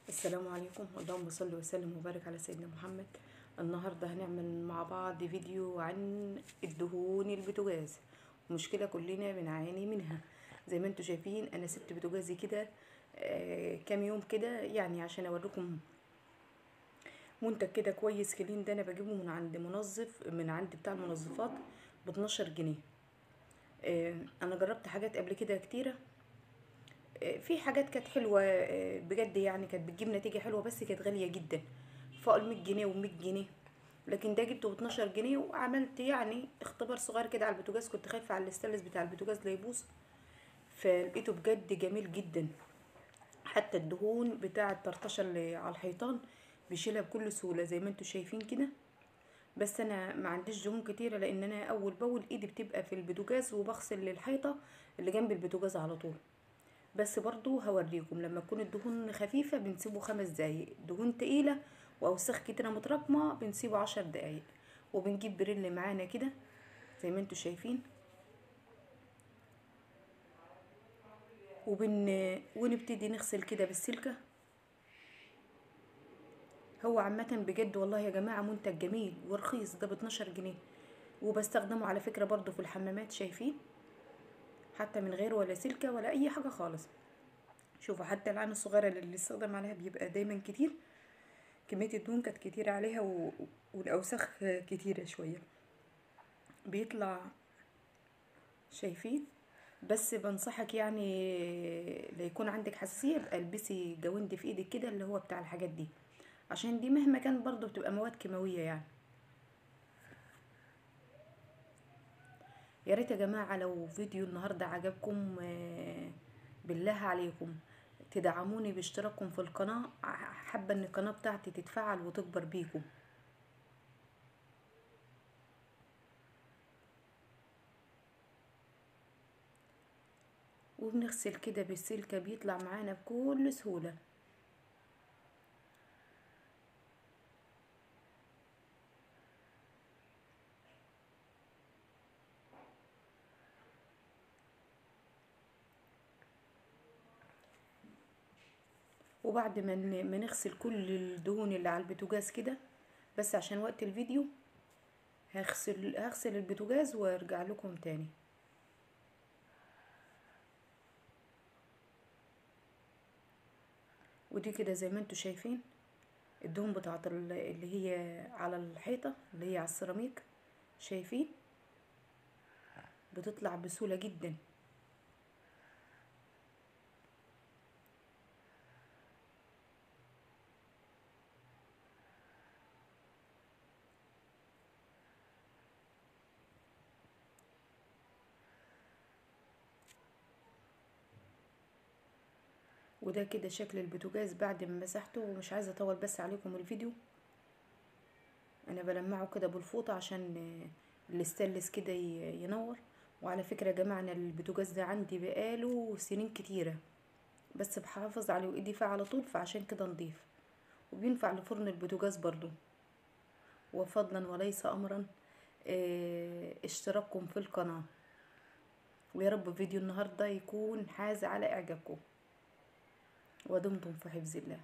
السلام عليكم، اللهم صل وسلم وبارك على سيدنا محمد. النهارده هنعمل مع بعض فيديو عن الدهون البوتاجاز، مشكله كلنا بنعاني منها. زي ما انتم شايفين انا سبت بوتاجازي كده كام يوم كده، يعني عشان اوريكم منتج كده كويس كلين. ده انا بجيبه من عند من عند بتاع المنظفات ب 12 جنيه. انا جربت حاجات قبل كده كتيره، في حاجات كانت حلوة بجد، يعني كانت بتجيب نتيجة حلوة، بس كانت غالية جدا فوق ال100 جنيه و100 جنيه. لكن ده جبته ب12 جنيه، وعملت يعني اختبار صغير كده على البوتاجاز. كنت خايفة على الاستانلس بتاع البوتاجاز لا يبوظ، فلقيته بجد جميل جدا. حتى الدهون بتاع الطرطشة اللي على الحيطان بيشيلها بكل سهولة زي ما انتوا شايفين كده. بس انا ما عنديش دهون كتيرة، لان انا اول باول ايدي بتبقى في البوتاجاز وبغسل الحيطة اللي جنب البوتاجاز على طول. بس برضو هوريكم لما تكون الدهون خفيفة بنسيبه 5 دقايق، دهون تقيلة واوساخ كتيرة متراكمة بنسيبه 10 دقايق. وبنجيب بريل معانا كده زي ما انتوا شايفين، ونبتدي نغسل كده بالسلكة. هو عامة بجد والله يا جماعة منتج جميل ورخيص، ده ب12 جنيه. وبستخدمه على فكرة برضو في الحمامات، شايفين؟ حتى من غير ولا سلكة ولا اي حاجة خالص. شوفوا حتى العين الصغيرة اللي استخدم عليها بيبقى دايما كتير، كمية الدهون كانت كتيرة عليها والأوساخ كتيرة شوية بيطلع، شايفين؟ بس بنصحك يعني ليكون عندك حساسية يبقى البسي جواند في ايدك كده اللي هو بتاع الحاجات دي، عشان دي مهما كان برضو بتبقى مواد كيماوية يعني. يا ريت يا جماعة لو فيديو النهاردة عجبكم بالله عليكم تدعموني باشتراككم في القناة. حابة ان القناة بتاعتي تتفعل وتكبر بيكم. وبنغسل كده بالسلكة بيطلع معانا بكل سهولة. وبعد ما نغسل كل الدهون اللي على البوتاجاز كده، بس عشان وقت الفيديو هغسل البوتاجاز وارجع لكم تاني. ودي كده زي ما انتوا شايفين الدهون بتاعت اللي هي على الحيطة اللي هي على السيراميك، شايفين؟ بتطلع بسهولة جدا. وده كده شكل البوتاجاز بعد ما مسحته. ومش عايزة اطول بس عليكم الفيديو، انا بلمعه كده بالفوطة عشان الاستانلس كده ينور. وعلى فكرة يا جماعة انا البوتاجاز ده عندي بقاله سنين كتيرة، بس بحافظ عليه وايدي فيه على طول، فعشان كده نضيف. وبينفع لفرن البوتاجاز برضو. وفضلا وليس امرا اشتراككم في القناة. ويا رب فيديو النهاردة يكون حاز على اعجابكم، ودمتم في حفظ الله.